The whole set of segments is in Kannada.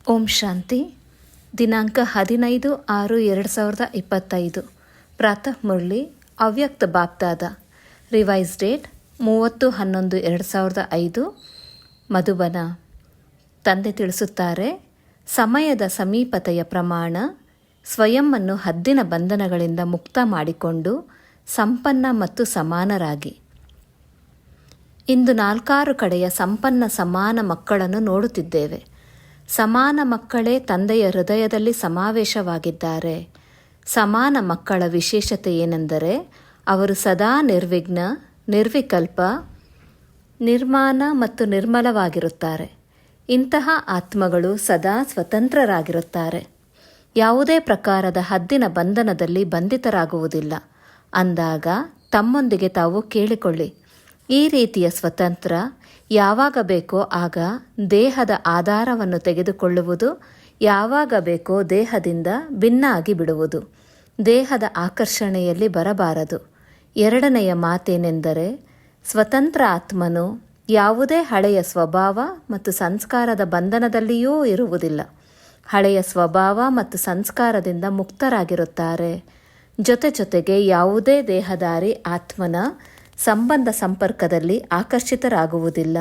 ಓಂ ಶಾಂತಿ. ದಿನಾಂಕ 15/6/2025. ಪ್ರಾತಃ ಮುರಳಿ ಅವ್ಯಕ್ತ ಬಾಪ್ದಾದ. Revise date 30/11/2005. ಮಧುಬನ. ತಂದೆ ತಿಳಿಸುತ್ತಾರೆ, ಸಮಯದ ಸಮೀಪತೆಯ ಪ್ರಮಾಣ ಸ್ವಯಂವನ್ನು ಹದ್ದಿನ ಬಂಧನಗಳಿಂದ ಮುಕ್ತ ಮಾಡಿಕೊಂಡು ಸಂಪನ್ನ ಮತ್ತು ಸಮಾನರಾಗಿ. ಇಂದು 4 ಕಡೆಯ ಸಂಪನ್ನ ಸಮಾನ ಮಕ್ಕಳನ್ನು ನೋಡುತ್ತಿದ್ದೇವೆ. ಸಮಾನ ಮಕ್ಕಳೇ ತಂದೆಯ ಹೃದಯದಲ್ಲಿ ಸಮಾವೇಶವಾಗಿದ್ದಾರೆ. ಸಮಾನ ಮಕ್ಕಳ ವಿಶೇಷತೆ ಏನೆಂದರೆ ಅವರು ಸದಾ ನಿರ್ವಿಘ್ನ, ನಿರ್ವಿಕಲ್ಪ, ನಿರ್ಮಾಣ ಮತ್ತು ನಿರ್ಮಲವಾಗಿರುತ್ತಾರೆ. ಇಂತಹ ಆತ್ಮಗಳು ಸದಾ ಸ್ವತಂತ್ರರಾಗಿರುತ್ತಾರೆ. ಯಾವುದೇ ಪ್ರಕಾರದ ಹದ್ದಿನ ಬಂಧನದಲ್ಲಿ ಬಂಧಿತರಾಗುವುದಿಲ್ಲ. ಅಂದಾಗ ತಮ್ಮೊಂದಿಗೆ ತಾವು ಕೇಳಿಕೊಳ್ಳಿ, ಈ ರೀತಿಯ ಸ್ವತಂತ್ರ ಯಾವಾಗ ಬೇಕೋ ಆಗ ದೇಹದ ಆಧಾರವನ್ನು ತೆಗೆದುಕೊಳ್ಳುವುದು, ಯಾವಾಗ ಬೇಕೋ ದೇಹದಿಂದ ಭಿನ್ನ ಆಗಿ ಬಿಡುವುದು. ದೇಹದ ಆಕರ್ಷಣೆಯಲ್ಲಿ ಬರಬಾರದು. ಎರಡನೆಯ ಮಾತೇನೆಂದರೆ ಸ್ವತಂತ್ರ ಆತ್ಮನು ಯಾವುದೇ ಹಳೆಯ ಸ್ವಭಾವ ಮತ್ತು ಸಂಸ್ಕಾರದ ಬಂಧನದಲ್ಲಿಯೂ ಇರುವುದಿಲ್ಲ. ಹಳೆಯ ಸ್ವಭಾವ ಮತ್ತು ಸಂಸ್ಕಾರದಿಂದ ಮುಕ್ತರಾಗಿರುತ್ತಾರೆ. ಜೊತೆಗೆ ಯಾವುದೇ ದೇಹದಾರಿ ಆತ್ಮನ ಸಂಬಂಧ ಸಂಪರ್ಕದಲ್ಲಿ ಆಕರ್ಷಿತರಾಗುವುದಿಲ್ಲ.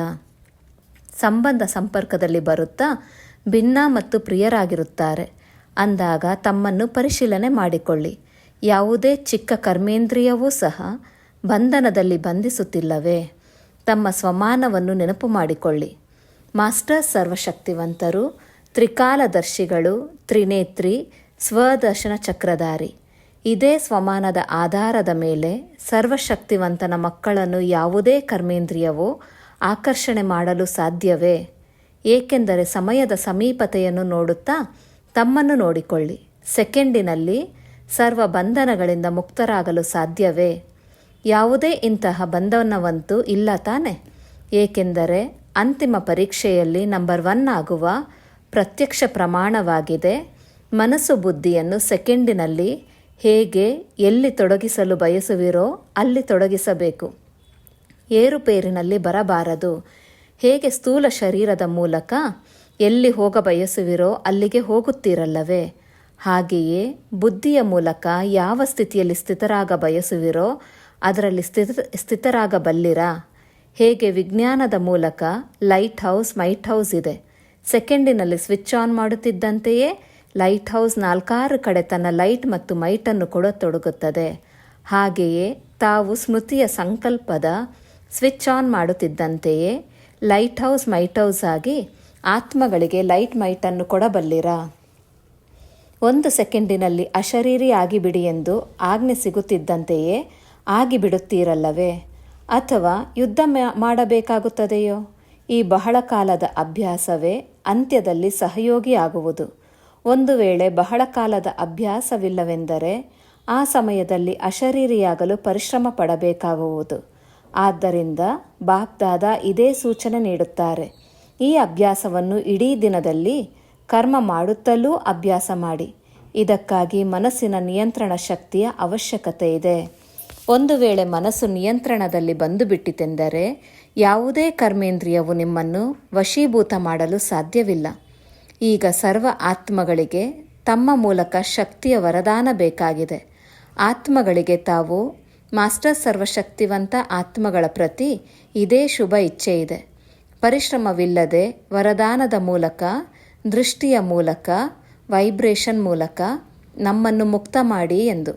ಸಂಬಂಧ ಸಂಪರ್ಕದಲ್ಲಿ ಬರುತ್ತಾ ಭಿನ್ನ ಮತ್ತು ಪ್ರಿಯರಾಗಿರುತ್ತಾರೆ. ಅಂದಾಗ ತಮ್ಮನ್ನು ಪರಿಶೀಲನೆ ಮಾಡಿಕೊಳ್ಳಿ. ಯಾವುದೇ ಚಿಕ್ಕ ಕರ್ಮೇಂದ್ರಿಯವೂ ಸಹ ಬಂಧನದಲ್ಲಿ ಬಂಧಿಸುತ್ತಿಲ್ಲವೇ? ತಮ್ಮ ಸ್ವಮಾನವನ್ನು ನೆನಪು ಮಾಡಿಕೊಳ್ಳಿ. ಮಾಸ್ಟರ್ ಸರ್ವಶಕ್ತಿವಂತರು, ತ್ರಿಕಾಲದರ್ಶಿಗಳು, ತ್ರಿನೇತ್ರಿ, ಸ್ವದರ್ಶನ ಚಕ್ರಧಾರಿ. ಇದೇ ಸ್ವಮಾನದ ಆಧಾರದ ಮೇಲೆ ಸರ್ವಶಕ್ತಿವಂತನ ಮಕ್ಕಳನ್ನು ಯಾವುದೇ ಕರ್ಮೇಂದ್ರಿಯವೋ ಆಕರ್ಷಣೆ ಮಾಡಲು ಸಾಧ್ಯವೇ? ಏಕೆಂದರೆ ಸಮಯದ ಸಮೀಪತೆಯನ್ನು ನೋಡುತ್ತಾ ತಮ್ಮನ್ನು ನೋಡಿಕೊಳ್ಳಿ. ಸೆಕೆಂಡಿನಲ್ಲಿ ಸರ್ವ ಬಂಧನಗಳಿಂದ ಮುಕ್ತರಾಗಲು ಸಾಧ್ಯವೇ? ಯಾವುದೇ ಇಂತಹ ಬಂಧನವಂತೂ ಇಲ್ಲ ತಾನೆ? ಏಕೆಂದರೆ ಅಂತಿಮ ಪರೀಕ್ಷೆಯಲ್ಲಿ ನಂಬರ್ 1 ಆಗುವ ಪ್ರತ್ಯಕ್ಷ ಪ್ರಮಾಣವಾಗಿದೆ. ಮನಸ್ಸು ಬುದ್ಧಿಯನ್ನು ಸೆಕೆಂಡಿನಲ್ಲಿ ಹೇಗೆ ಎಲ್ಲಿ ತೊಡಗಿಸಲು ಬಯಸುವಿರೋ ಅಲ್ಲಿ ತೊಡಗಿಸಬೇಕು. ಏರುಪೇರಿನಲ್ಲಿ ಬರಬಾರದು. ಹೇಗೆ ಸ್ಥೂಲ ಶರೀರದ ಮೂಲಕ ಎಲ್ಲಿ ಹೋಗ ಬಯಸುವಿರೋ ಅಲ್ಲಿಗೆ ಹೋಗುತ್ತೀರಲ್ಲವೇ? ಹಾಗೆಯೇ ಬುದ್ಧಿಯ ಮೂಲಕ ಯಾವ ಸ್ಥಿತಿಯಲ್ಲಿ ಸ್ಥಿತರಾಗ ಬಯಸುವಿರೋ ಅದರಲ್ಲಿ ಸ್ಥಿತರಾಗಬಲ್ಲಿರಾ? ಹೇಗೆ ವಿಜ್ಞಾನದ ಮೂಲಕ ಲೈಟ್ ಹೌಸ್, ಮೈಟ್ ಹೌಸ್ ಇದೆ. ಸೆಕೆಂಡಿನಲ್ಲಿ ಸ್ವಿಚ್ ಆನ್ ಮಾಡುತ್ತಿದ್ದಂತೆಯೇ ಲೈಟ್ ಹೌಸ್ 4 ಕಡೆ ತನ್ನ ಲೈಟ್ ಮತ್ತು ಮೈಟನ್ನು ಕೊಡತೊಡಗುತ್ತದೆ. ಹಾಗೆಯೇ ತಾವು ಸ್ಮೃತಿಯ ಸಂಕಲ್ಪದ ಸ್ವಿಚ್ ಆನ್ ಮಾಡುತ್ತಿದ್ದಂತೆಯೇ ಲೈಟ್ ಹೌಸ್, ಮೈಟ್ ಹೌಸ್ ಆಗಿ ಆತ್ಮಗಳಿಗೆ ಲೈಟ್ ಮೈಟನ್ನು ಕೊಡಬಲ್ಲಿರಾ? 1 ಸೆಕೆಂಡಿನಲ್ಲಿ ಅಶರೀರಿ ಆಗಿಬಿಡಿ ಎಂದು ಆಜ್ಞೆ ಸಿಗುತ್ತಿದ್ದಂತೆಯೇ ಆಗಿಬಿಡುತ್ತೀರಲ್ಲವೇ? ಅಥವಾ ಯುದ್ಧ ಮಾಡಬೇಕಾಗುತ್ತದೆಯೋ? ಈ ಬಹಳ ಕಾಲದ ಅಭ್ಯಾಸವೇ ಅಂತ್ಯದಲ್ಲಿ ಸಹಯೋಗಿ ಆಗುವುದು. ಒಂದು ವೇಳೆ ಬಹಳ ಕಾಲದ ಅಭ್ಯಾಸವಿಲ್ಲವೆಂದರೆ ಆ ಸಮಯದಲ್ಲಿ ಅಶರೀರಿಯಾಗಲು ಪರಿಶ್ರಮ ಪಡಬೇಕಾಗುವುದು. ಆದ್ದರಿಂದ ಬಾಪ್ದಾದ ಇದೇ ಸೂಚನೆ ನೀಡುತ್ತಾರೆ. ಈ ಅಭ್ಯಾಸವನ್ನು ಇಡೀ ದಿನದಲ್ಲಿ ಕರ್ಮ ಮಾಡುತ್ತಲೂ ಅಭ್ಯಾಸ ಮಾಡಿ. ಇದಕ್ಕಾಗಿ ಮನಸ್ಸಿನ ನಿಯಂತ್ರಣ ಶಕ್ತಿಯ ಅವಶ್ಯಕತೆ ಇದೆ. ಒಂದು ವೇಳೆ ಮನಸ್ಸು ನಿಯಂತ್ರಣದಲ್ಲಿ ಬಂದು ಬಿಟ್ಟಿತೆಂದರೆ ಯಾವುದೇ ಕರ್ಮೇಂದ್ರಿಯವು ನಿಮ್ಮನ್ನು ವಶೀಭೂತ ಮಾಡಲು ಸಾಧ್ಯವಿಲ್ಲ. ಈಗ ಸರ್ವ ಆತ್ಮಗಳಿಗೆ ತಮ್ಮ ಮೂಲಕ ಶಕ್ತಿಯ ವರದಾನ ಬೇಕಾಗಿದೆ. ಆತ್ಮಗಳಿಗೆ ತಾವು ಮಾಸ್ಟರ್ ಸರ್ವಶಕ್ತಿವಂತ ಆತ್ಮಗಳ ಪ್ರತಿ ಇದೇ ಶುಭ ಇಚ್ಛೆ ಇದೆ. ಪರಿಶ್ರಮವಿಲ್ಲದೆ ವರದಾನದ ಮೂಲಕ, ದೃಷ್ಟಿಯ ಮೂಲಕ, ವೈಬ್ರೇಷನ್ ಮೂಲಕ ನಮ್ಮನ್ನು ಮುಕ್ತ ಮಾಡಿ ಎಂದು.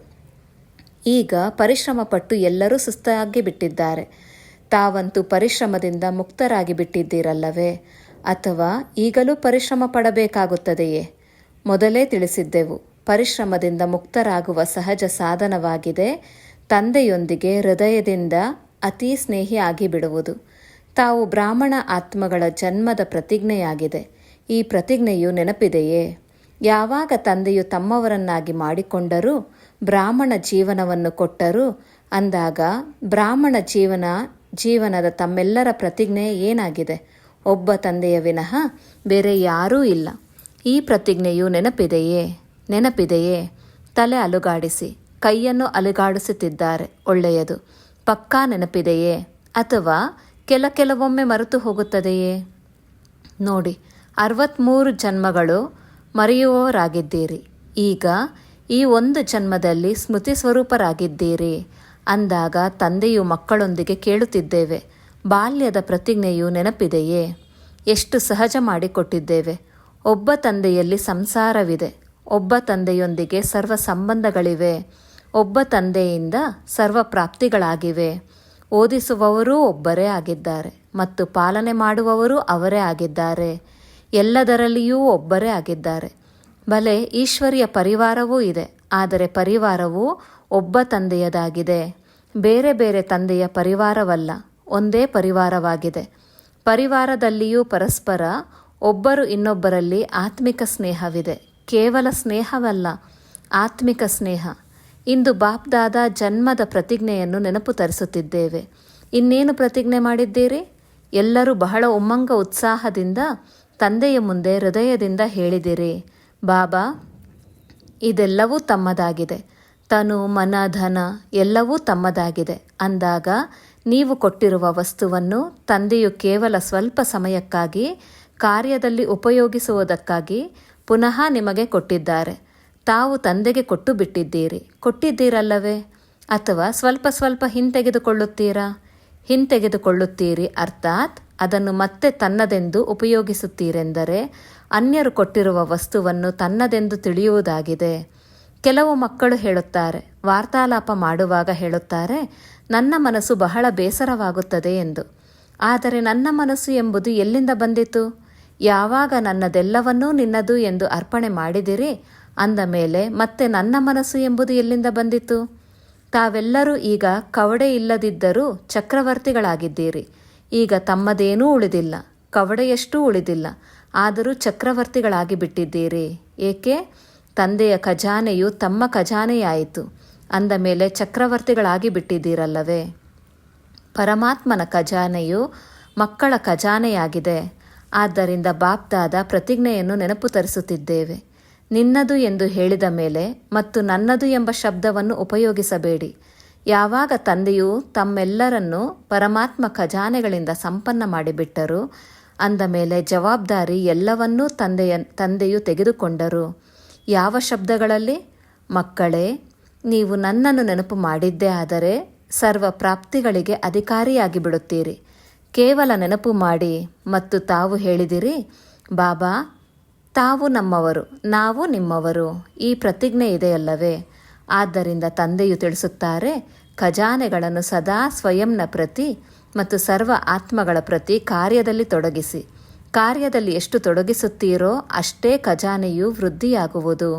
ಈಗ ಪರಿಶ್ರಮಪಟ್ಟು ಎಲ್ಲರೂ ಸುಸ್ತಾಗಿ ಬಿಟ್ಟಿದ್ದಾರೆ. ತಾವಂತೂ ಪರಿಶ್ರಮದಿಂದ ಮುಕ್ತರಾಗಿ ಬಿಟ್ಟಿದ್ದೀರಲ್ಲವೇ? ಅಥವಾ ಈಗಲೂ ಪರಿಶ್ರಮ ಪಡಬೇಕಾಗುತ್ತದೆಯೇ? ಮೊದಲೇ ತಿಳಿಸಿದ್ದೆವು, ಪರಿಶ್ರಮದಿಂದ ಮುಕ್ತರಾಗುವ ಸಹಜ ಸಾಧನವಾಗಿದೆ ತಂದೆಯೊಂದಿಗೆ ಹೃದಯದಿಂದ ಅತಿ ಸ್ನೇಹಿ ಆಗಿಬಿಡುವುದು. ತಾವು ಬ್ರಾಹ್ಮಣ ಆತ್ಮಗಳ ಜನ್ಮದ ಪ್ರತಿಜ್ಞೆಯಾಗಿದೆ. ಈ ಪ್ರತಿಜ್ಞೆಯು ನೆನಪಿದೆಯೇ? ಯಾವಾಗ ತಂದೆಯು ತಮ್ಮವರನ್ನಾಗಿ ಮಾಡಿಕೊಂಡರೂ, ಬ್ರಾಹ್ಮಣ ಜೀವನವನ್ನು ಕೊಟ್ಟರೂ, ಅಂದಾಗ ಬ್ರಾಹ್ಮಣ ಜೀವನದ ತಮ್ಮೆಲ್ಲರ ಪ್ರತಿಜ್ಞೆ ಏನಾಗಿದೆ? ಒಬ್ಬ ತಂದೆಯ ವಿನಃ ಬೇರೆ ಯಾರೂ ಇಲ್ಲ. ಈ ಪ್ರತಿಜ್ಞೆಯು ನೆನಪಿದೆಯೇ? ತಲೆ ಅಲುಗಾಡಿಸಿ, ಕೈಯನ್ನು ಅಲುಗಾಡಿಸುತ್ತಿದ್ದಾರೆ. ಒಳ್ಳೆಯದು. ಪಕ್ಕಾ ನೆನಪಿದೆಯೇ? ಅಥವಾ ಕೆಲವೊಮ್ಮೆ ಮರೆತು ಹೋಗುತ್ತದೆಯೇ? ನೋಡಿ, 63 ಜನ್ಮಗಳು ಮರೆಯುವವರಾಗಿದ್ದೀರಿ. ಈಗ ಈ ಒಂದು ಜನ್ಮದಲ್ಲಿ ಸ್ಮೃತಿ ಸ್ವರೂಪರಾಗಿದ್ದೀರಿ ಅಂದಾಗ ತಂದೆಯು ಮಕ್ಕಳೊಂದಿಗೆ ಕೇಳುತ್ತಿದ್ದೇವೆ, ಬಾಲ್ಯದ ಪ್ರತಿಜ್ಞೆಯು ನೆನಪಿದೆಯೇ? ಎಷ್ಟು ಸಹಜ ಮಾಡಿಕೊಟ್ಟಿದ್ದೇವೆ. ಒಬ್ಬ ತಂದೆಯಲ್ಲಿ ಸಂಸಾರವಿದೆ, ಒಬ್ಬ ತಂದೆಯೊಂದಿಗೆ ಸರ್ವ ಸಂಬಂಧಗಳಿವೆ, ಒಬ್ಬ ತಂದೆಯಿಂದ ಸರ್ವ ಪ್ರಾಪ್ತಿಗಳಾಗಿವೆ. ಓದಿಸುವವರೂ ಒಬ್ಬರೇ ಆಗಿದ್ದಾರೆ ಮತ್ತು ಪಾಲನೆ ಮಾಡುವವರೂ ಅವರೇ ಆಗಿದ್ದಾರೆ. ಎಲ್ಲದರಲ್ಲಿಯೂ ಒಬ್ಬರೇ ಆಗಿದ್ದಾರೆ. ಭಲೆ ಈಶ್ವರಿಯ ಪರಿವಾರವೂ ಇದೆ, ಆದರೆ ಪರಿವಾರವು ಒಬ್ಬ ತಂದೆಯದಾಗಿದೆ. ಬೇರೆ ಬೇರೆ ತಂದೆಯ ಪರಿವಾರವಲ್ಲ, ಒಂದೇ ಪರಿವಾರವಾಗಿದೆ. ಪರಿವಾರದಲ್ಲಿಯೂ ಪರಸ್ಪರ ಒಬ್ಬರು ಇನ್ನೊಬ್ಬರಲ್ಲಿ ಆತ್ಮಿಕ ಸ್ನೇಹವಿದೆ. ಕೇವಲ ಸ್ನೇಹವಲ್ಲ, ಆತ್ಮಿಕ ಸ್ನೇಹ. ಇಂದು ಬಾಪ್ದಾದ ಜನ್ಮದ ಪ್ರತಿಜ್ಞೆಯನ್ನು ನೆನಪು ತರಿಸುತ್ತಿದ್ದೇವೆ. ಇನ್ನೇನು ಪ್ರತಿಜ್ಞೆ ಮಾಡಿದ್ದೀರಿ? ಎಲ್ಲರೂ ಬಹಳ ಉಮ್ಮಂಗ ಉತ್ಸಾಹದಿಂದ ತಂದೆಯ ಮುಂದೆ ಹೃದಯದಿಂದ ಹೇಳಿದಿರಿ, ಬಾಬಾ, ಇದೆಲ್ಲವೂ ತಮ್ಮದಾಗಿದೆ. ತನು, ಮನ, ಧನ ಎಲ್ಲವೂ ತಮ್ಮದಾಗಿದೆ ಅಂದಾಗ ನೀವು ಕೊಟ್ಟಿರುವ ವಸ್ತುವನ್ನು ತಂದೆಯು ಕೇವಲ ಸ್ವಲ್ಪ ಸಮಯಕ್ಕಾಗಿ ಕಾರ್ಯದಲ್ಲಿ ಉಪಯೋಗಿಸುವುದಕ್ಕಾಗಿ ಪುನಃ ನಿಮಗೆ ಕೊಟ್ಟಿದ್ದಾರೆ. ತಾವು ತಂದೆಗೆ ಕೊಟ್ಟು ಬಿಟ್ಟಿದ್ದೀರಿ. ಕೊಟ್ಟಿದ್ದೀರಲ್ಲವೇ? ಅಥವಾ ಸ್ವಲ್ಪ ಸ್ವಲ್ಪ ಹಿಂತೆಗೆದುಕೊಳ್ಳುತ್ತೀರಾ? ಹಿಂತೆಗೆದುಕೊಳ್ಳುತ್ತೀರಿ ಅರ್ಥಾತ್ ಅದನ್ನು ಮತ್ತೆ ತನ್ನದೆಂದು ಉಪಯೋಗಿಸುತ್ತೀರೆಂದರೆ ಅನ್ಯರು ಕೊಟ್ಟಿರುವ ವಸ್ತುವನ್ನು ತನ್ನದೆಂದು ತಿಳಿಯುವುದಾಗಿದೆ. ಕೆಲವು ಮಕ್ಕಳು ಹೇಳುತ್ತಾರೆ, ವಾರ್ತಾಲಾಪ ಮಾಡುವಾಗ ಹೇಳುತ್ತಾರೆ, ನನ್ನ ಮನಸ್ಸು ಬಹಳ ಬೇಸರವಾಗುತ್ತದೆ ಎಂದು. ಆದರೆ ನನ್ನ ಮನಸ್ಸು ಎಂಬುದು ಎಲ್ಲಿಂದ ಬಂದಿತು? ಯಾವಾಗ ನನ್ನದೆಲ್ಲವನ್ನೂ ನಿನ್ನದು ಎಂದು ಅರ್ಪಣೆ ಮಾಡಿದಿರಿ ಅಂದ ಮೇಲೆ ಮತ್ತೆ ನನ್ನ ಮನಸ್ಸು ಎಂಬುದು ಎಲ್ಲಿಂದ ಬಂದಿತು? ತಾವೆಲ್ಲರೂ ಈಗ ಕವಡೆ ಇಲ್ಲದಿದ್ದರೂ ಚಕ್ರವರ್ತಿಗಳಾಗಿದ್ದೀರಿ. ಈಗ ತಮ್ಮದೇನೂ ಉಳಿದಿಲ್ಲ, ಕವಡೆಯಷ್ಟೂ ಉಳಿದಿಲ್ಲ, ಆದರೂ ಚಕ್ರವರ್ತಿಗಳಾಗಿ ಬಿಟ್ಟಿದ್ದೀರಿ. ಏಕೆ? ತಂದೆಯ ಖಜಾನೆಯು ತಮ್ಮ ಖಜಾನೆಯಾಯಿತು ಅಂದ ಮೇಲೆ ಚಕ್ರವರ್ತಿಗಳಾಗಿ ಬಿಟ್ಟಿದ್ದೀರಲ್ಲವೇ? ಪರಮಾತ್ಮನ ಖಜಾನೆಯು ಮಕ್ಕಳ ಖಜಾನೆಯಾಗಿದೆ. ಆದ್ದರಿಂದ ಬಾಪ್ದಾದ ಪ್ರತಿಜ್ಞೆಯನ್ನು ನೆನಪು ತರಿಸುತ್ತಿದ್ದೇವೆ. ನಿನ್ನದು ಎಂದು ಹೇಳಿದ ಮೇಲೆ ಮತ್ತು ನನ್ನದು ಎಂಬ ಶಬ್ದವನ್ನು ಉಪಯೋಗಿಸಬೇಡಿ. ಯಾವಾಗ ತಂದೆಯು ತಮ್ಮೆಲ್ಲರನ್ನೂ ಪರಮಾತ್ಮ ಖಜಾನೆಗಳಿಂದ ಸಂಪನ್ನ ಮಾಡಿಬಿಟ್ಟರು ಅಂದ ಮೇಲೆ ಜವಾಬ್ದಾರಿ ಎಲ್ಲವನ್ನೂ ತಂದೆಯು ತೆಗೆದುಕೊಂಡರು. ಯಾವ ಶಬ್ದಗಳಲ್ಲಿ? ಮಕ್ಕಳೇ, ನೀವು ನನ್ನನ್ನು ನೆನಪು ಮಾಡಿದ್ದೇ ಆದರೆ ಸರ್ವ ಪ್ರಾಪ್ತಿಗಳಿಗೆ ಅಧಿಕಾರಿಯಾಗಿ ಬಿಡುತ್ತೀರಿ. ಕೇವಲ ನೆನಪು ಮಾಡಿ ಮತ್ತು ತಾವು ಹೇಳಿದಿರಿ, ಬಾಬಾ, ತಾವು ನಮ್ಮವರು, ನಾವು ನಿಮ್ಮವರು. ಈ ಪ್ರತಿಜ್ಞೆ ಇದೆಯಲ್ಲವೇ? ಆದ್ದರಿಂದ ತಂದೆಯು ತಿಳಿಸುತ್ತಾರೆ, ಖಜಾನೆಗಳನ್ನು ಸದಾ ಸ್ವಯಂನ ಪ್ರತಿ ಮತ್ತು ಸರ್ವ ಆತ್ಮಗಳ ಪ್ರತಿ ಕಾರ್ಯದಲ್ಲಿ ತೊಡಗಿಸಿ. ಕಾರ್ಯದಲ್ಲಿ ಎಷ್ಟು ತೊಡಗಿಸುತ್ತೀರೋ ಅಷ್ಟೇ ಖಜಾನೆಯು ವೃದ್ಧಿಯಾಗುವುದು.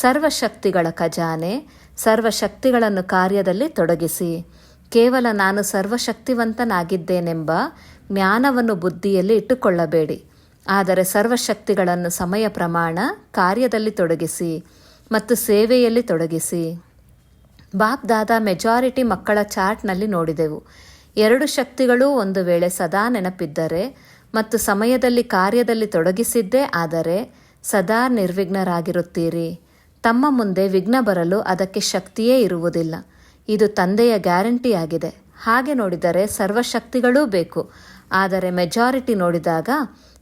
ಸರ್ವಶಕ್ತಿಗಳ ಖಜಾನೆ, ಸರ್ವಶಕ್ತಿಗಳನ್ನು ಕಾರ್ಯದಲ್ಲಿ ತೊಡಗಿಸಿ. ಕೇವಲ ನಾನು ಸರ್ವಶಕ್ತಿವಂತನಾಗಿದ್ದೇನೆಂಬ ಜ್ಞಾನವನ್ನು ಬುದ್ಧಿಯಲ್ಲಿ ಇಟ್ಟುಕೊಳ್ಳಬೇಡಿ, ಆದರೆ ಸರ್ವಶಕ್ತಿಗಳನ್ನು ಸಮಯ ಪ್ರಮಾಣ ಕಾರ್ಯದಲ್ಲಿ ತೊಡಗಿಸಿ ಮತ್ತು ಸೇವೆಯಲ್ಲಿ ತೊಡಗಿಸಿ. ಬಾಪ್ ದಾದಾ ಮೆಜಾರಿಟಿ ಮಕ್ಕಳ ಚಾರ್ಟ್ನಲ್ಲಿ ನೋಡಿದೆವು. 2 ಶಕ್ತಿಗಳೂ ಒಂದು ವೇಳೆ ಸದಾ ನೆನಪಿದ್ದರೆ ಮತ್ತು ಸಮಯದಲ್ಲಿ ಕಾರ್ಯದಲ್ಲಿ ತೊಡಗಿಸಿದ್ದೇ ಆದರೆ ಸದಾ ನಿರ್ವಿಘ್ನರಾಗಿರುತ್ತೀರಿ. ತಮ್ಮ ಮುಂದೆ ವಿಘ್ನ ಬರಲು ಅದಕ್ಕೆ ಶಕ್ತಿಯೇ ಇರುವುದಿಲ್ಲ. ಇದು ತಂದೆಯ ಗ್ಯಾರಂಟಿಯಾಗಿದೆ. ಹಾಗೆ ನೋಡಿದರೆ ಸರ್ವಶಕ್ತಿಗಳೂ ಬೇಕು, ಆದರೆ ಮೆಜಾರಿಟಿ ನೋಡಿದಾಗ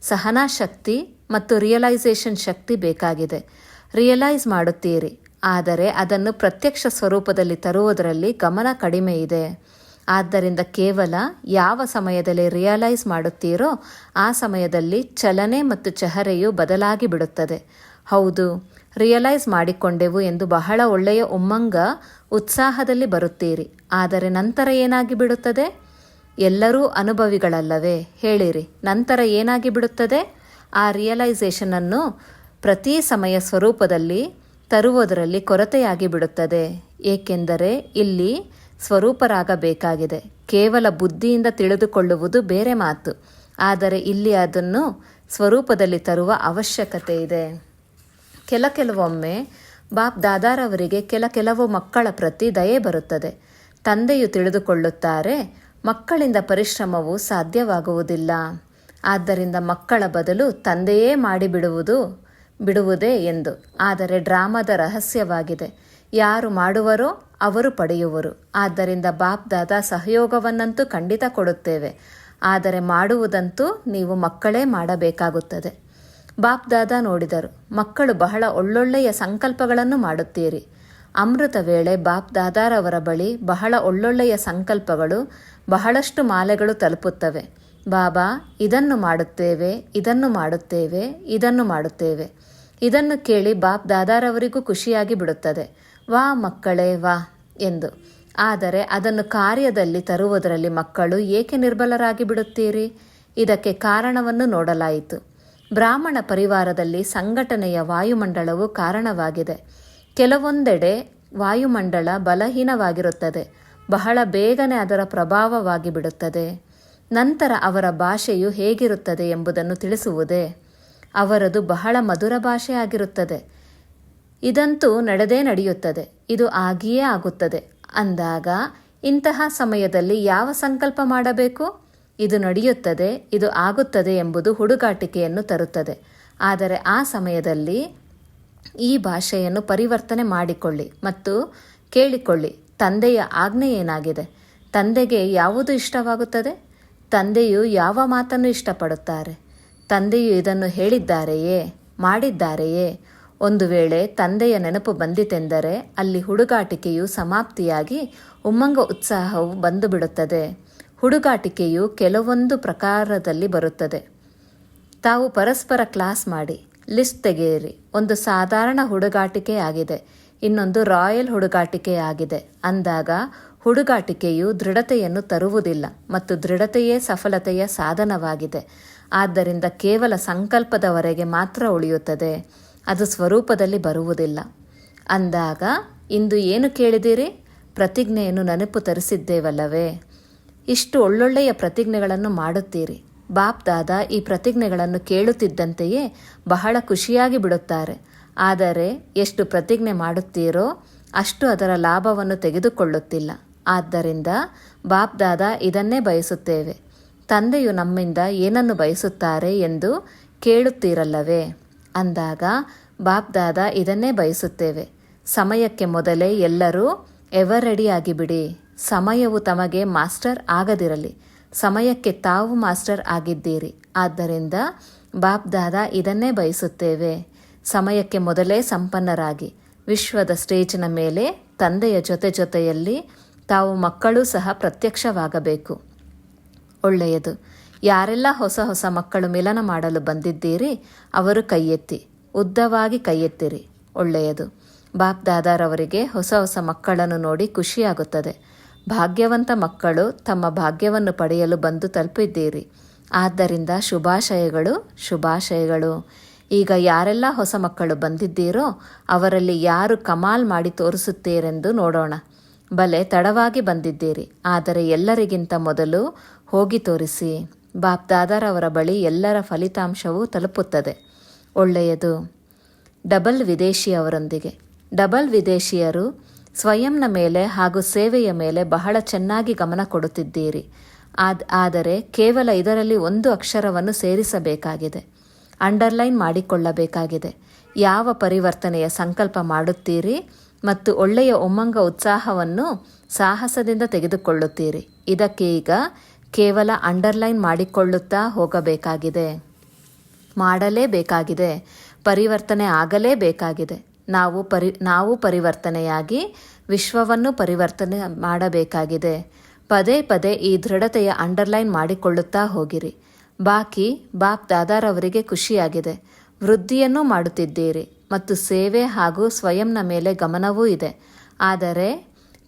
ಸಹನಾ ಶಕ್ತಿ ಮತ್ತು ರಿಯಲೈಸೇಷನ್ ಶಕ್ತಿ ಬೇಕಾಗಿದೆ. ರಿಯಲೈಸ್ ಮಾಡುತ್ತೀರಿ, ಆದರೆ ಅದನ್ನು ಪ್ರತ್ಯಕ್ಷ ಸ್ವರೂಪದಲ್ಲಿ ತರುವುದರಲ್ಲಿ ಗಮನ ಕಡಿಮೆ ಇದೆ. ಆದ್ದರಿಂದ ಕೇವಲ ಯಾವ ಸಮಯದಲ್ಲಿ ರಿಯಲೈಸ್ ಮಾಡುತ್ತೀರೋ ಆ ಸಮಯದಲ್ಲಿ ಚಲನೆ ಮತ್ತು ಚಹರೆಯು ಬದಲಾಗಿ ಬಿಡುತ್ತದೆ. ಹೌದು, ರಿಯಲೈಸ್ ಮಾಡಿಕೊಂಡೆವು ಎಂದು ಬಹಳ ಒಳ್ಳೆಯ ಉಮ್ಮಂಗ ಉತ್ಸಾಹದಲ್ಲಿ ಬರುತ್ತೀರಿ. ಆದರೆ ನಂತರ ಏನಾಗಿ ಬಿಡುತ್ತದೆ? ಎಲ್ಲರೂ ಅನುಭವಿಗಳಲ್ಲವೇ? ಹೇಳಿರಿ, ನಂತರ ಏನಾಗಿ ಬಿಡುತ್ತದೆ? ಆ ರಿಯಲೈಸೇಷನನ್ನು ಪ್ರತಿ ಸಮಯ ಸ್ವರೂಪದಲ್ಲಿ ತರುವುದರಲ್ಲಿ ಕೊರತೆಯಾಗಿ ಬಿಡುತ್ತದೆ. ಏಕೆಂದರೆ ಇಲ್ಲಿ ಸ್ವರೂಪರಾಗಬೇಕಾಗಿದೆ. ಕೇವಲ ಬುದ್ಧಿಯಿಂದ ತಿಳಿದುಕೊಳ್ಳುವುದು ಬೇರೆ ಮಾತು, ಆದರೆ ಇಲ್ಲಿ ಅದನ್ನು ಸ್ವರೂಪದಲ್ಲಿ ತರುವ ಅವಶ್ಯಕತೆ ಇದೆ. ಕೆಲವೊಮ್ಮೆ ಬಾಪ್ ದಾದಾರವರಿಗೆ ಕೆಲವು ಮಕ್ಕಳ ಪ್ರತಿ ದಯೆ ಬರುತ್ತದೆ. ತಂದೆಯು ತಿಳಿದುಕೊಳ್ಳುತ್ತಾರೆ, ಮಕ್ಕಳಿಂದ ಪರಿಶ್ರಮವು ಸಾಧ್ಯವಾಗುವುದಿಲ್ಲ. ಆದ್ದರಿಂದ ಮಕ್ಕಳ ಬದಲು ತಂದೆಯೇ ಬಿಡುವುದೇ ಎಂದು. ಆದರೆ ಡ್ರಾಮಾದ ರಹಸ್ಯವಾಗಿದೆ, ಯಾರು ಮಾಡುವರೋ ಅವರು ಪಡೆಯುವರು. ಆದ್ದರಿಂದ ಬಾಪ್ ದಾದಾ ಸಹಯೋಗವನ್ನಂತೂ ಖಂಡಿತ ಕೊಡುತ್ತೇವೆ, ಆದರೆ ಮಾಡುವುದಂತೂ ನೀವು ಮಕ್ಕಳೇ ಮಾಡಬೇಕಾಗುತ್ತದೆ. ಬಾಪ್ ದಾದಾ ನೋಡಿದರು. ಮಕ್ಕಳು ಬಹಳ ಒಳ್ಳೊಳ್ಳೆಯ ಸಂಕಲ್ಪಗಳನ್ನು ಮಾಡುತ್ತೀರಿ. ಅಮೃತ ವೇಳೆ ಬಾಪ್ ದಾದಾರವರ ಬಳಿ ಬಹಳ ಒಳ್ಳೊಳ್ಳೆಯ ಸಂಕಲ್ಪಗಳು, ಬಹಳಷ್ಟು ಮಾಲೆಗಳು ತಲುಪುತ್ತವೆ. ಬಾಬಾ, ಇದನ್ನು ಮಾಡುತ್ತೇವೆ, ಇದನ್ನು ಮಾಡುತ್ತೇವೆ, ಇದನ್ನು ಮಾಡುತ್ತೇವೆ. ಇದನ್ನು ಕೇಳಿ ಬಾಪ್ ದಾದಾರವರಿಗೂ ಖುಷಿಯಾಗಿ ಬಿಡುತ್ತದೆ. ವಾ ಮಕ್ಕಳೇ ವಾ ಎಂದು. ಆದರೆ ಅದನ್ನು ಕಾರ್ಯದಲ್ಲಿ ತರುವುದರಲ್ಲಿ ಮಕ್ಕಳು ಏಕೆ ನಿರ್ಬಲರಾಗಿ ಬಿಡುತ್ತೀರಿ? ಇದಕ್ಕೆ ಕಾರಣವನ್ನು ನೋಡಲಾಯಿತು. ಬ್ರಾಹ್ಮಣ ಪರಿವಾರದಲ್ಲಿ ಸಂಘಟನೆಯ ವಾಯುಮಂಡಲವು ಕಾರಣವಾಗಿದೆ. ಕೆಲವೊಂದೆಡೆ ವಾಯುಮಂಡಲ ಬಲಹೀನವಾಗಿರುತ್ತದೆ. ಬಹಳ ಬೇಗನೆ ಅದರ ಪ್ರಭಾವವಾಗಿ ಬಿಡುತ್ತದೆ. ನಂತರ ಅವರ ಭಾಷೆಯು ಹೇಗಿರುತ್ತದೆ ಎಂಬುದನ್ನು ತಿಳಿಸುವುದೇ? ಅವರದು ಬಹಳ ಮಧುರ ಭಾಷೆ ಆಗಿರುತ್ತದೆ. ಇದಂತೂ ನಡೆದೇ ನಡೆಯುತ್ತದೆ, ಇದು ಆಗಿಯೇ ಆಗುತ್ತದೆ ಅಂದಾಗ ಇಂತಹ ಸಮಯದಲ್ಲಿ ಯಾವ ಸಂಕಲ್ಪ ಮಾಡಬೇಕು? ಇದು ನಡೆಯುತ್ತದೆ, ಇದು ಆಗುತ್ತದೆ ಎಂಬುದು ಹುಡುಗಾಟಿಕೆಯನ್ನು ತರುತ್ತದೆ. ಆದರೆ ಆ ಸಮಯದಲ್ಲಿ ಈ ಭಾಷೆಯನ್ನು ಪರಿವರ್ತನೆ ಮಾಡಿಕೊಳ್ಳಿ ಮತ್ತು ಕೇಳಿಕೊಳ್ಳಿ. ತಂದೆಯ ಆಜ್ಞೆ ಏನಾಗಿದೆ? ತಂದೆಗೆ ಯಾವುದು ಇಷ್ಟವಾಗುತ್ತದೆ? ತಂದೆಯು ಯಾವ ಮಾತನ್ನು ಇಷ್ಟಪಡುತ್ತಾರೆ? ತಂದೆಯು ಇದನ್ನು ಹೇಳಿದ್ದಾರೆಯೇ, ಮಾಡಿದ್ದಾರೆಯೇ? ಒಂದು ವೇಳೆ ತಂದೆಯ ನೆನಪು ಬಂದಿತೆಂದರೆ ಅಲ್ಲಿ ಹುಡುಗಾಟಿಕೆಯು ಸಮಾಪ್ತಿಯಾಗಿ ಉಮ್ಮಂಗ ಉತ್ಸಾಹವು ಬಂದು ಬಿಡುತ್ತದೆ. ಹುಡುಗಾಟಿಕೆಯು ಕೆಲವೊಂದು ಪ್ರಕಾರದಲ್ಲಿ ಬರುತ್ತದೆ. ತಾವು ಪರಸ್ಪರ ಕ್ಲಾಸ್ ಮಾಡಿ ಲಿಸ್ಟ್ ತೆಗೆಯಿರಿ. ಒಂದು ಸಾಧಾರಣ ಹುಡುಗಾಟಿಕೆಯಾಗಿದೆ, ಇನ್ನೊಂದು ರಾಯಲ್ ಹುಡುಗಾಟಿಕೆಯಾಗಿದೆ ಅಂದಾಗ ಹುಡುಗಾಟಿಕೆಯು ದೃಢತೆಯನ್ನು ತರುವುದಿಲ್ಲ ಮತ್ತು ದೃಢತೆಯೇ ಸಫಲತೆಯ ಸಾಧನವಾಗಿದೆ. ಆದ್ದರಿಂದ ಕೇವಲ ಸಂಕಲ್ಪದವರೆಗೆ ಮಾತ್ರ ಉಳಿಯುತ್ತದೆ, ಅದು ಸ್ವರೂಪದಲ್ಲಿ ಬರುವುದಿಲ್ಲ. ಅಂದಾಗ ಇಂದು ಏನು ಕೇಳಿದಿರಿ? ಪ್ರತಿಜ್ಞೆಯನ್ನು ನೆನಪು ತರಿಸಿದ್ದೇವಲ್ಲವೇ? ಇಷ್ಟು ಒಳ್ಳೊಳ್ಳೆಯ ಪ್ರತಿಜ್ಞೆಗಳನ್ನು ಮಾಡುತ್ತೀರಿ. ಬಾಪ್ ದಾದಾ ಈ ಪ್ರತಿಜ್ಞೆಗಳನ್ನು ಕೇಳುತ್ತಿದ್ದಂತೆಯೇ ಬಹಳ ಖುಷಿಯಾಗಿ ಬಿಡುತ್ತಾರೆ. ಆದರೆ ಎಷ್ಟು ಪ್ರತಿಜ್ಞೆ ಮಾಡುತ್ತೀರೋ ಅಷ್ಟು ಅದರ ಲಾಭವನ್ನು ತೆಗೆದುಕೊಳ್ಳುತ್ತಿಲ್ಲ. ಆದ್ದರಿಂದ ಬಾಪ್ ದಾದಾ ಇದನ್ನೇ ಬಯಸುತ್ತೇವೆ. ತಂದೆಯು ನಮ್ಮಿಂದ ಏನನ್ನು ಬಯಸುತ್ತಾರೆ ಎಂದು ಕೇಳುತ್ತೀರಲ್ಲವೇ? ಅಂದಾಗ ಬಾಪ್ ದಾದಾ ಇದನ್ನೇ ಬಯಸುತ್ತೇವೆ. ಸಮಯಕ್ಕೆ ಮೊದಲೇ ಎಲ್ಲರೂ ಎವರ್ ರೆಡಿಯಾಗಿ ಬಿಡಿ. ಸಮಯವು ತಮಗೆ ಮಾಸ್ಟರ್ ಆಗದಿರಲಿ, ಸಮಯಕ್ಕೆ ತಾವು ಮಾಸ್ಟರ್ ಆಗಿದ್ದೀರಿ. ಆದ್ದರಿಂದ ಬಾಪ್ ದಾದಾ ಇದನ್ನೇ ಬಯಸುತ್ತೇವೆ. ಸಮಯಕ್ಕೆ ಮೊದಲೇ ಸಂಪನ್ನರಾಗಿ ವಿಶ್ವದ ಸ್ಟೇಜಿನ ಮೇಲೆ ತಂದೆಯ ಜೊತೆಯಲ್ಲಿ ತಾವು ಮಕ್ಕಳೂ ಸಹ ಪ್ರತ್ಯಕ್ಷವಾಗಬೇಕು. ಒಳ್ಳೆಯದು. ಯಾರೆಲ್ಲ ಹೊಸ ಹೊಸ ಮಕ್ಕಳು ಮಿಲನ ಮಾಡಲು ಬಂದಿದ್ದೀರಿ ಅವರು ಕೈಯೆತ್ತಿ, ಉದ್ದವಾಗಿ ಕೈಯೆತ್ತಿರಿ. ಒಳ್ಳೆಯದು. ಬಾಪ್ ದಾದಾರವರಿಗೆ ಹೊಸ ಹೊಸ ಮಕ್ಕಳನ್ನು ನೋಡಿ ಖುಷಿಯಾಗುತ್ತದೆ. ಭಾಗ್ಯವಂತ ಮಕ್ಕಳು ತಮ್ಮ ಭಾಗ್ಯವನ್ನು ಪಡೆಯಲು ಬಂದು ತಲುಪಿದ್ದೀರಿ. ಆದ್ದರಿಂದ ಶುಭಾಶಯಗಳು, ಶುಭಾಶಯಗಳು. ಈಗ ಯಾರೆಲ್ಲ ಹೊಸ ಮಕ್ಕಳು ಬಂದಿದ್ದೀರೋ ಅವರಲ್ಲಿ ಯಾರು ಕಮಾಲ್ ಮಾಡಿ ತೋರಿಸುತ್ತೀರೆಂದು ನೋಡೋಣ. ಬಲೆ ತಡವಾಗಿ ಬಂದಿದ್ದೀರಿ, ಆದರೆ ಎಲ್ಲರಿಗಿಂತ ಮೊದಲು ಹೋಗಿ ತೋರಿಸಿ. ಬಾಪ್ ದಾದಾರವರ ಬಳಿ ಎಲ್ಲರ ಫಲಿತಾಂಶವೂ ತಲುಪುತ್ತದೆ. ಒಳ್ಳೆಯದು. ಡಬಲ್ ವಿದೇಶಿಯವರೊಂದಿಗೆ. ಡಬಲ್ ವಿದೇಶಿಯರು ಸ್ವಯಂನ ಮೇಲೆ ಹಾಗೂ ಸೇವೆಯ ಮೇಲೆ ಬಹಳ ಚೆನ್ನಾಗಿ ಗಮನ ಕೊಡುತ್ತಿದ್ದೀರಿ. ಆದರೆ ಕೇವಲ ಇದರಲ್ಲಿ ಒಂದು ಅಕ್ಷರವನ್ನು ಸೇರಿಸಬೇಕಾಗಿದೆ, ಅಂಡರ್ಲೈನ್ ಮಾಡಿಕೊಳ್ಳಬೇಕಾಗಿದೆ. ಯಾವ ಪರಿವರ್ತನೆಯ ಸಂಕಲ್ಪ ಮಾಡುತ್ತೀರಿ ಮತ್ತು ಒಳ್ಳೆಯ ಉಮ್ಮಂಗ ಉತ್ಸಾಹವನ್ನು ಸಾಹಸದಿಂದ ತೆಗೆದುಕೊಳ್ಳುತ್ತೀರಿ. ಇದಕ್ಕೆ ಈಗ ಕೇವಲ ಅಂಡರ್ಲೈನ್ ಮಾಡಿಕೊಳ್ಳುತ್ತಾ ಹೋಗಬೇಕಾಗಿದೆ. ಮಾಡಲೇಬೇಕಾಗಿದೆ. ಪರಿವರ್ತನೆ ಆಗಲೇಬೇಕಾಗಿದೆ. ನಾವು ಪರಿವರ್ತನೆಯಾಗಿ ವಿಶ್ವವನ್ನು ಪರಿವರ್ತನೆ ಮಾಡಬೇಕಾಗಿದೆ. ಪದೇ ಪದೇ ಈ ದೃಢತೆಯ ಅಂಡರ್ಲೈನ್ ಮಾಡಿಕೊಳ್ಳುತ್ತಾ ಹೋಗಿರಿ. ಬಾಕಿ ಬಾಪ್ ದಾದಾರವರಿಗೆ ಖುಷಿಯಾಗಿದೆ. ವೃದ್ಧಿಯನ್ನೂ ಮಾಡುತ್ತಿದ್ದೀರಿ ಮತ್ತು ಸೇವೆ ಹಾಗೂ ಸ್ವಯಂನ ಮೇಲೆ ಗಮನವೂ ಇದೆ. ಆದರೆ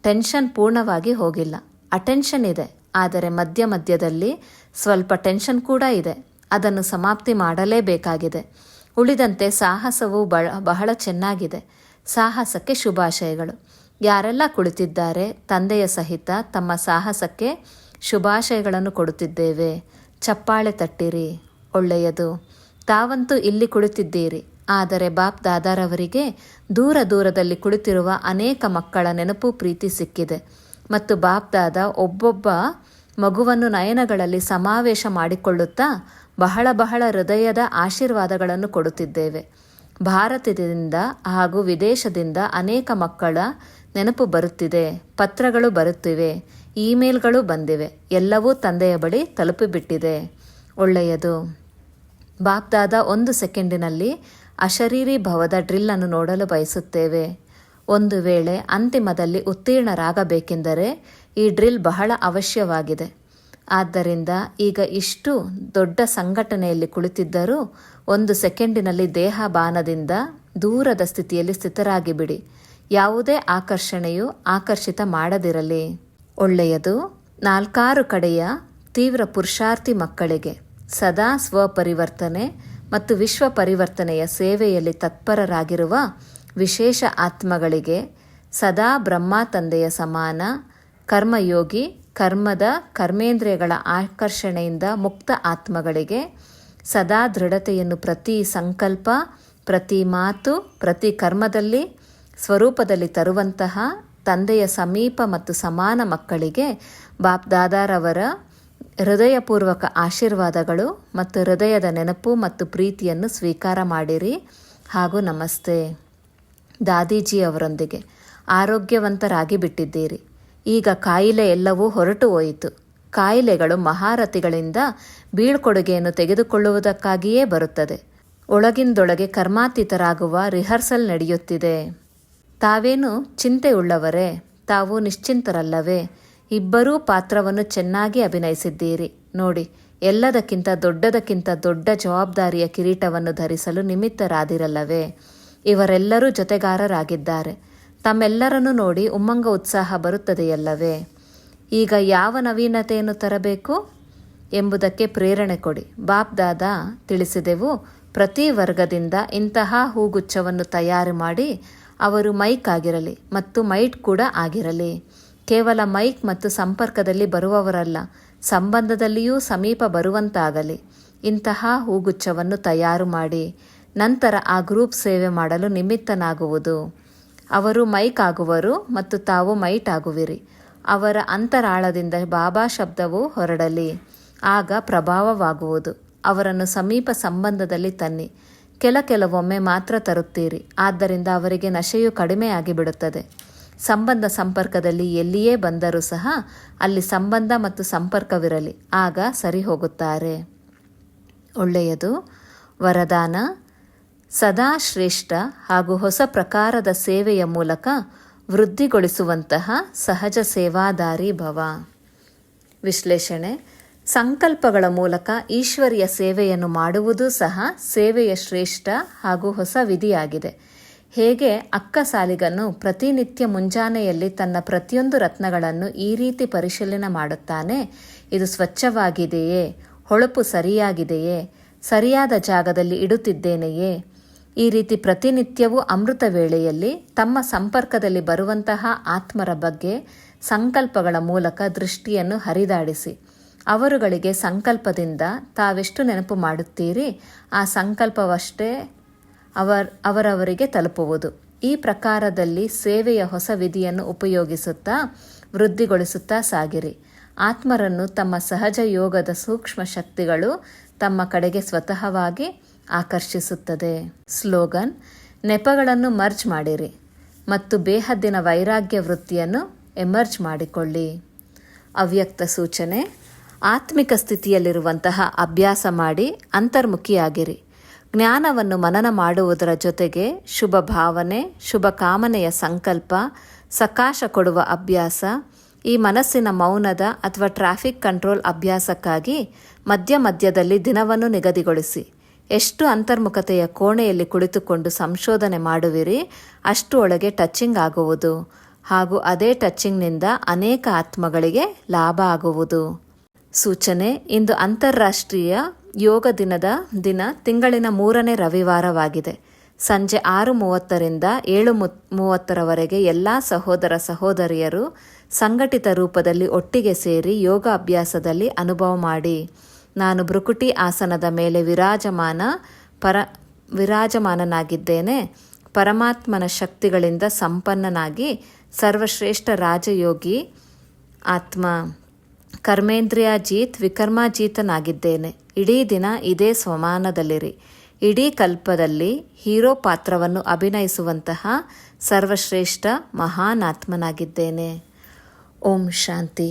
ಟೆನ್ಷನ್ ಪೂರ್ಣವಾಗಿ ಹೋಗಿಲ್ಲ. ಅಟೆನ್ಷನ್ ಇದೆ, ಆದರೆ ಮಧ್ಯದಲ್ಲಿ ಸ್ವಲ್ಪ ಟೆನ್ಷನ್ ಕೂಡ ಇದೆ. ಅದನ್ನು ಸಮಾಪ್ತಿ ಮಾಡಲೇಬೇಕಾಗಿದೆ. ಉಳಿದಂತೆ ಸಾಹಸವು ಬಹಳ ಚೆನ್ನಾಗಿದೆ. ಸಾಹಸಕ್ಕೆ ಶುಭಾಶಯಗಳು. ಯಾರೆಲ್ಲ ಕುಳಿತಿದ್ದಾರೆ ತಂದೆಯ ಸಹಿತ ತಮ್ಮ ಸಾಹಸಕ್ಕೆ ಶುಭಾಶಯಗಳನ್ನು ಕೊಡುತ್ತಿದ್ದೇವೆ. ಚಪ್ಪಾಳೆ ತಟ್ಟಿರಿ. ಒಳ್ಳೆಯದು. ತಾವಂತೂ ಇಲ್ಲಿ ಕುಳಿತಿದ್ದೀರಿ, ಆದರೆ ಬಾಪ್ ದಾದಾರವರಿಗೆ ದೂರದಲ್ಲಿ ಕುಳಿತಿರುವ ಅನೇಕ ಮಕ್ಕಳ ನೆನಪು ಪ್ರೀತಿ ಸಿಕ್ಕಿದೆ ಮತ್ತು ಬಾಪ್ ದಾದಾ ಒಬ್ಬೊಬ್ಬ ಮಗುವನ್ನು ನಯನಗಳಲ್ಲಿ ಸಮಾವೇಶ ಮಾಡಿಕೊಳ್ಳುತ್ತಾ ಬಹಳ ಹೃದಯದ ಆಶೀರ್ವಾದಗಳನ್ನು ಕೊಡುತ್ತಿದ್ದೇವೆ. ಭಾರತದಿಂದ ಹಾಗೂ ವಿದೇಶದಿಂದ ಅನೇಕ ಮಕ್ಕಳ ನೆನಪು ಬರುತ್ತಿದೆ. ಪತ್ರಗಳು ಬರುತ್ತಿವೆ, ಇಮೇಲ್ಗಳು ಬಂದಿವೆ. ಎಲ್ಲವೂ ತಂದೆಯ ಬಳಿ ತಲುಪಿಬಿಟ್ಟಿದೆ. ಒಳ್ಳೆಯದು. ಬಾಪ್ದಾದ 1 ಸೆಕೆಂಡಿನಲ್ಲಿ ಅಶರೀರಿ ಭವದ ಡ್ರಿಲ್ಲನ್ನು ನೋಡಲು ಬಯಸುತ್ತೇವೆ. ಒಂದು ವೇಳೆ ಅಂತಿಮದಲ್ಲಿ ಉತ್ತೀರ್ಣರಾಗಬೇಕೆಂದರೆ ಈ ಡ್ರಿಲ್ ಬಹಳ ಅವಶ್ಯವಾಗಿದೆ. ಆದ್ದರಿಂದ ಈಗ ಇಷ್ಟು ದೊಡ್ಡ ಸಂಘಟನೆಯಲ್ಲಿ ಕುಳಿತಿದ್ದರೂ 1 ಸೆಕೆಂಡಿನಲ್ಲಿ ದೇಹ ಬಾನದಿಂದ ದೂರದ ಸ್ಥಿತಿಯಲ್ಲಿ ಸ್ಥಿತರಾಗಿ ಬಿಡಿ. ಯಾವುದೇ ಆಕರ್ಷಣೆಯು ಆಕರ್ಷಿತ ಮಾಡದಿರಲಿ. ಒಳ್ಳೆಯದು. 4 ಕಡೆಯ ತೀವ್ರ ಪುರುಷಾರ್ಥಿ ಮಕ್ಕಳಿಗೆ ಸದಾ ಸ್ವಪರಿವರ್ತನೆ ಮತ್ತು ವಿಶ್ವ ಪರಿವರ್ತನೆಯ ಸೇವೆಯಲ್ಲಿ ತತ್ಪರರಾಗಿರುವ ವಿಶೇಷ ಆತ್ಮಗಳಿಗೆ, ಸದಾ ಬ್ರಹ್ಮ ತಂದೆಯ ಸಮಾನ ಕರ್ಮಯೋಗಿ, ಕರ್ಮದ ಕರ್ಮೇಂದ್ರಿಯಗಳ ಆಕರ್ಷಣೆಯಿಂದ ಮುಕ್ತ ಆತ್ಮಗಳಿಗೆ, ಸದಾ ದೃಢತೆಯನ್ನು ಪ್ರತಿ ಸಂಕಲ್ಪ, ಪ್ರತಿ ಮಾತು, ಪ್ರತಿ ಕರ್ಮದಲ್ಲಿ ಸ್ವರೂಪದಲ್ಲಿ ತರುವಂತಹ ತಂದೆಯ ಸಮೀಪ ಮತ್ತು ಸಮಾನ ಮಕ್ಕಳಿಗೆ ಬಾಪ್ದಾದಾರವರ ಹೃದಯಪೂರ್ವಕ ಆಶೀರ್ವಾದಗಳು ಮತ್ತು ಹೃದಯದ ನೆನಪು ಮತ್ತು ಪ್ರೀತಿಯನ್ನು ಸ್ವೀಕಾರ ಮಾಡಿರಿ ಹಾಗೂ ನಮಸ್ತೆ. ದಾದೀಜಿ ಅವರೊಂದಿಗೆ ಆರೋಗ್ಯವಂತರಾಗಿ ಬಿಟ್ಟಿದ್ದೀರಿ. ಈಗ ಕಾಯಿಲೆ ಎಲ್ಲವೂ ಹೊರಟು ಹೋಯಿತು. ಕಾಯಿಲೆಗಳು ಮಹಾರಥಿಗಳಿಂದ ಬೀಳ್ಕೊಡುಗೆಯನ್ನು ತೆಗೆದುಕೊಳ್ಳುವುದಕ್ಕಾಗಿಯೇ ಬರುತ್ತದೆ. ಒಳಗಿಂದೊಳಗೆ ಕರ್ಮಾತೀತರಾಗುವ ರಿಹರ್ಸಲ್ ನಡೆಯುತ್ತಿದೆ. ತಾವೇನು ಚಿಂತೆಯುಳ್ಳವರೇ? ತಾವು ನಿಶ್ಚಿಂತರಲ್ಲವೇ? ಇಬ್ಬರೂ ಪಾತ್ರವನ್ನು ಚೆನ್ನಾಗಿ ಅಭಿನಯಿಸಿದ್ದೀರಿ. ನೋಡಿ, ಎಲ್ಲದಕ್ಕಿಂತ ದೊಡ್ಡ ಜವಾಬ್ದಾರಿಯ ಕಿರೀಟವನ್ನು ಧರಿಸಲು ನಿಮಿತ್ತರಾದಿರಲ್ಲವೇ? ಇವರೆಲ್ಲರೂ ಜೊತೆಗಾರರಾಗಿದ್ದಾರೆ. ತಮ್ಮೆಲ್ಲರನ್ನು ನೋಡಿ ಉಮ್ಮಂಗ ಉತ್ಸಾಹ ಬರುತ್ತದೆಯಲ್ಲವೇ? ಈಗ ಯಾವ ನವೀನತೆಯನ್ನು ತರಬೇಕು ಎಂಬುದಕ್ಕೆ ಪ್ರೇರಣೆ ಕೊಡಿ. ಬಾಪ್ದಾದ ತಿಳಿಸಿದೆವು, ಪ್ರತಿ ವರ್ಗದಿಂದ ಇಂತಹ ಹೂಗುಚ್ಛವನ್ನು ತಯಾರು ಮಾಡಿ ಅವರು ಮೈಕ್ ಆಗಿರಲಿ ಮತ್ತು ಮೈಟ್ ಕೂಡ ಆಗಿರಲಿ. ಕೇವಲ ಮೈಕ್ ಮತ್ತು ಸಂಪರ್ಕದಲ್ಲಿ ಬರುವವರಲ್ಲ, ಸಂಬಂಧದಲ್ಲಿಯೂ ಸಮೀಪ ಬರುವಂತಾಗಲಿ. ಇಂತಹ ಹೂಗುಚ್ಛವನ್ನು ತಯಾರು ಮಾಡಿ ನಂತರ ಆ ಗ್ರೂಪ್ ಸೇವೆ ಮಾಡಲು ನಿಮಿತ್ತನಾಗುವುದು. ಅವರು ಮೈಕ್ ಆಗುವರು ಮತ್ತು ತಾವು ಮೈಟ್ ಆಗುವಿರಿ. ಅವರ ಅಂತರಾಳದಿಂದ ಬಾಬಾ ಶಬ್ದವು ಹೊರಡಲಿ, ಆಗ ಪ್ರಭಾವವಾಗುವುದು. ಅವರನ್ನು ಸಮೀಪ ಸಂಬಂಧದಲ್ಲಿ ತನ್ನಿ. ಕೆಲವೊಮ್ಮೆ ಮಾತ್ರ ತರುತ್ತೀರಿ, ಆದ್ದರಿಂದ ಅವರಿಗೆ ನಶೆಯು ಕಡಿಮೆಯಾಗಿ ಬಿಡುತ್ತದೆ. ಸಂಪರ್ಕದಲ್ಲಿ ಎಲ್ಲಿಯೇ ಬಂದರೂ ಸಹ ಅಲ್ಲಿ ಸಂಬಂಧ ಮತ್ತು ಸಂಪರ್ಕವಿರಲಿ, ಆಗ ಸರಿ ಹೋಗುತ್ತಾರೆ. ಒಳ್ಳೆಯದು. ವರದಾನ: ಸದಾ ಶ್ರೇಷ್ಠ ಹಾಗೂ ಹೊಸ ಪ್ರಕಾರದ ಸೇವೆಯ ಮೂಲಕ ವೃದ್ಧಿಗೊಳಿಸುವಂತಹ ಸಹಜ ಸೇವಾದಾರಿ ಭವ. ವಿಶ್ಲೇಷಣೆ: ಸಂಕಲ್ಪಗಳ ಮೂಲಕ ಈಶ್ವರಿಯ ಸೇವೆಯನ್ನು ಮಾಡುವುದೂ ಸಹ ಸೇವೆಯ ಶ್ರೇಷ್ಠ ಹಾಗೂ ಹೊಸ ವಿಧಿಯಾಗಿದೆ. ಹೇಗೆ ಅಕ್ಕಸಾಲಿಗನು ಪ್ರತಿನಿತ್ಯ ಮುಂಜಾನೆಯಲ್ಲಿ ತನ್ನ ಪ್ರತಿಯೊಂದು ರತ್ನಗಳನ್ನು ಈ ರೀತಿ ಪರಿಶೀಲನೆ ಮಾಡುತ್ತಾನೆ, ಇದು ಸ್ವಚ್ಛವಾಗಿದೆಯೇ, ಹೊಳಪು ಸರಿಯಾಗಿದೆಯೇ, ಸರಿಯಾದ ಜಾಗದಲ್ಲಿ ಇಡುತ್ತಿದ್ದೇನೆಯೇ? ಈ ರೀತಿ ಪ್ರತಿನಿತ್ಯವೂ ಅಮೃತ ವೇಳೆಯಲ್ಲಿ ತಮ್ಮ ಸಂಪರ್ಕದಲ್ಲಿ ಬರುವಂತಹ ಆತ್ಮರ ಬಗ್ಗೆ ಸಂಕಲ್ಪಗಳ ಮೂಲಕ ದೃಷ್ಟಿಯನ್ನು ಹರಿದಾಡಿಸಿ ಅವರುಗಳಿಗೆ ಸಂಕಲ್ಪದಿಂದ ತಾವೆಷ್ಟು ನೆನಪು ಮಾಡುತ್ತೀರಿ ಆ ಸಂಕಲ್ಪವಷ್ಟೇ ಅವರವರಿಗೆ ತಲುಪುವುದು. ಈ ಪ್ರಕಾರದಲ್ಲಿ ಸೇವೆಯ ಹೊಸ ವಿಧಿಯನ್ನು ಉಪಯೋಗಿಸುತ್ತಾ ವೃದ್ಧಿಗೊಳಿಸುತ್ತಾ ಸಾಗಿರಿ. ಆತ್ಮರನ್ನು ತಮ್ಮ ಸಹಜ ಯೋಗದ ಸೂಕ್ಷ್ಮ ಶಕ್ತಿಗಳು ತಮ್ಮ ಕಡೆಗೆ ಸ್ವತಃವಾಗಿ ಆಕರ್ಷಿಸುತ್ತದೆ. ಸ್ಲೋಗನ್: ನೆಪಗಳನ್ನು ಮರ್ಜ್ ಮಾಡಿರಿ ಮತ್ತು ಬೇಹದ್ದಿನ ವೈರಾಗ್ಯ ವೃತ್ತಿಯನ್ನು ಎಮರ್ಜ್ ಮಾಡಿಕೊಳ್ಳಿ. ಅವ್ಯಕ್ತ ಸೂಚನೆ: ಆತ್ಮಿಕ ಸ್ಥಿತಿಯಲ್ಲಿರುವಂತಹ ಅಭ್ಯಾಸ ಮಾಡಿ ಅಂತರ್ಮುಖಿಯಾಗಿರಿ. ಜ್ಞಾನವನ್ನು ಮನನ ಮಾಡುವುದರ ಜೊತೆಗೆ ಶುಭ ಭಾವನೆ, ಶುಭ ಕಾಮನೆಯ ಸಂಕಲ್ಪ, ಸಕಾಶ ಕೊಡುವ ಅಭ್ಯಾಸ, ಈ ಮನಸ್ಸಿನ ಮೌನದ ಅಥವಾ ಟ್ರಾಫಿಕ್ ಕಂಟ್ರೋಲ್ ಅಭ್ಯಾಸಕ್ಕಾಗಿ ಮಧ್ಯದಲ್ಲಿ ದಿನವನ್ನು ನಿಗದಿಗೊಳಿಸಿ. ಎಷ್ಟು ಅಂತರ್ಮುಖತೆಯ ಕೋಣೆಯಲ್ಲಿ ಕುಳಿತುಕೊಂಡು ಸಂಶೋಧನೆ ಮಾಡುವಿರಿ, ಅಷ್ಟು ಒಳಗೆ ಟಚಿಂಗ್ ಆಗುವುದು ಹಾಗೂ ಅದೇ ಟಚಿಂಗ್ನಿಂದ ಅನೇಕ ಆತ್ಮಗಳಿಗೆ ಲಾಭ ಆಗುವುದು. ಸೂಚನೆ: ಇಂದು ಅಂತಾರಾಷ್ಟ್ರೀಯ ಯೋಗ ದಿನ ತಿಂಗಳಿನ 3ನೇ ರವಿವಾರವಾಗಿದೆ. ಸಂಜೆ 6:30ರಿಂದ 7:30ರವರೆಗೆ ಎಲ್ಲ ಸಹೋದರ ಸಹೋದರಿಯರು ಸಂಘಟಿತ ರೂಪದಲ್ಲಿ ಒಟ್ಟಿಗೆ ಸೇರಿ ಯೋಗ ಅಭ್ಯಾಸದಲ್ಲಿ ಅನುಭವ ಮಾಡಿ. ನಾನು ಭೃಕುಟಿ ಆಸನದ ಮೇಲೆ ವಿರಾಜಮಾನನಾಗಿದ್ದೇನೆ. ಪರಮಾತ್ಮನ ಶಕ್ತಿಗಳಿಂದ ಸಂಪನ್ನನಾಗಿ ಸರ್ವಶ್ರೇಷ್ಠ ರಾಜಯೋಗಿ ಆತ್ಮ, ಕರ್ಮೇಂದ್ರಿಯಾಜೀತ್ ವಿಕರ್ಮಾಜೀತನಾಗಿದ್ದೇನೆ. ಇಡೀ ದಿನ ಇದೇ ಸ್ವಮಾನದಲ್ಲಿರಿ. ಇಡೀ ಕಲ್ಪದಲ್ಲಿ ಹೀರೋ ಪಾತ್ರವನ್ನು ಅಭಿನಯಿಸುವಂತಹ ಸರ್ವಶ್ರೇಷ್ಠ ಮಹಾನ್ ಆತ್ಮನಾಗಿದ್ದೇನೆ. ಓಂ ಶಾಂತಿ.